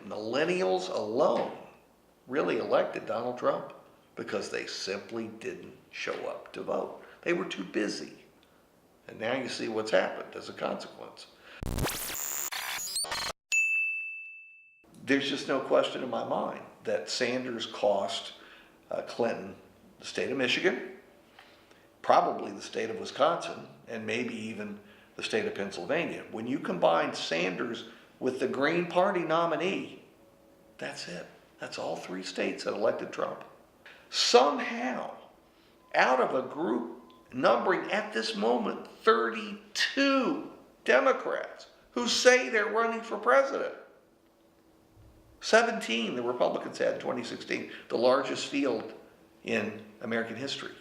Millennials alone really elected Donald Trump because they simply didn't show up to vote. They were too busy. And now you see what's happened as a consequence. There's just no question in my mind that Sanders cost Clinton the state of Michigan, probably the state of Wisconsin, and maybe even the state of Pennsylvania. When you combine Sanders with the Green Party nominee, that's it. That's all 3 states that elected Trump. Somehow, out of a group numbering at this moment 32 Democrats who say they're running for president, 17 the Republicans had in 2016, the largest field in American history.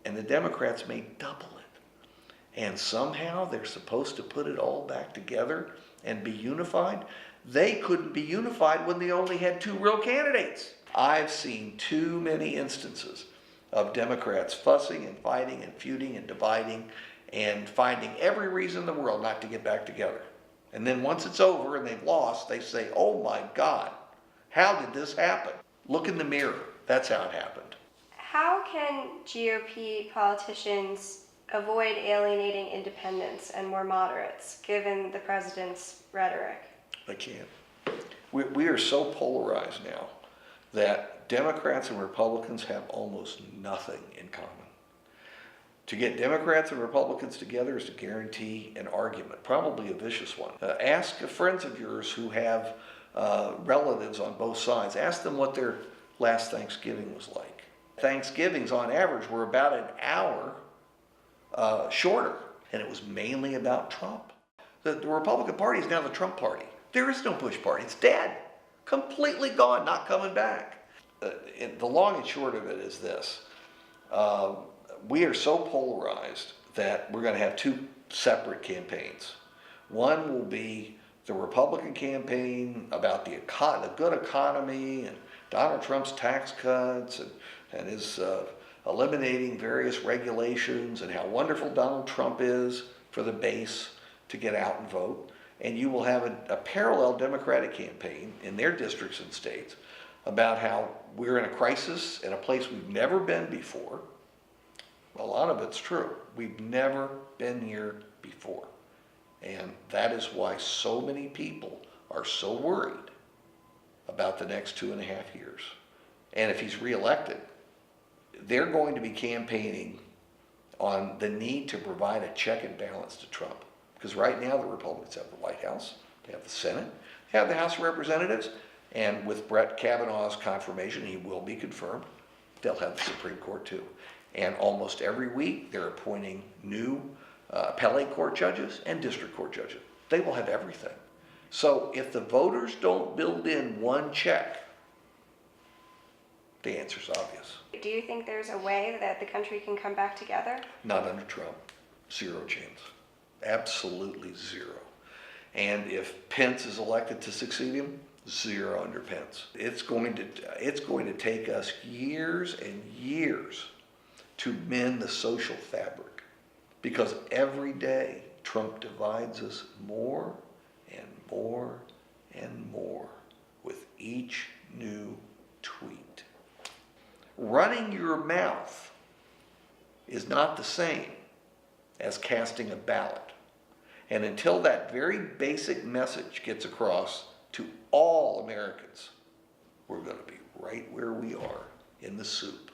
And the Democrats may double it. And somehow they're supposed to put it all back together and be unified. They couldn't be unified when they only had 2 real candidates. I've seen too many instances of Democrats fussing and fighting and feuding and dividing and finding every reason in the world not to get back together. And then once it's over and they've lost, they say, oh my God, how did this happen? Look in the mirror. That's how it happened. How can GOP politicians avoid alienating independents and more moderates, given the president's rhetoric? They can't. We are so polarized now that Democrats and Republicans have almost nothing in common. To get Democrats and Republicans together is to guarantee an argument, probably a vicious one. Ask friends of yours who have relatives on both sides. Ask them what their last Thanksgiving was like. Thanksgivings, on average, were about an hour shorter, and it was mainly about Trump. The Republican Party is now the Trump Party. There is no Bush Party. It's dead. Completely gone, not coming back. The long and short of it is this. We are so polarized that we're going to have 2 separate campaigns. One will be the Republican campaign about the good economy and Donald Trump's tax cuts and his eliminating various regulations and how wonderful Donald Trump is for the base to get out and vote. And you will have a parallel Democratic campaign in their districts and states about how we're in a crisis in a place we've never been before. A lot of it's true. We've never been here before. And that is why so many people are so worried about the next 2.5 years. And if he's reelected, they're going to be campaigning on the need to provide a check and balance to Trump. Because right now the Republicans have the White House, they have the Senate, they have the House of Representatives, and with Brett Kavanaugh's confirmation, he will be confirmed, they'll have the Supreme Court too. And almost every week they're appointing new appellate court judges and district court judges. They will have everything. So if the voters don't build in one check, the answer's obvious. Do you think there's a way that the country can come back together? Not under Trump. 0 chance. Absolutely 0. And if Pence is elected to succeed him, 0 under Pence. It's going to take us years and years to mend the social fabric, because every day Trump divides us more and more and more with each new tweet. Running your mouth is not the same as casting a ballot. And until that very basic message gets across to all Americans, we're going to be right where we are in the soup.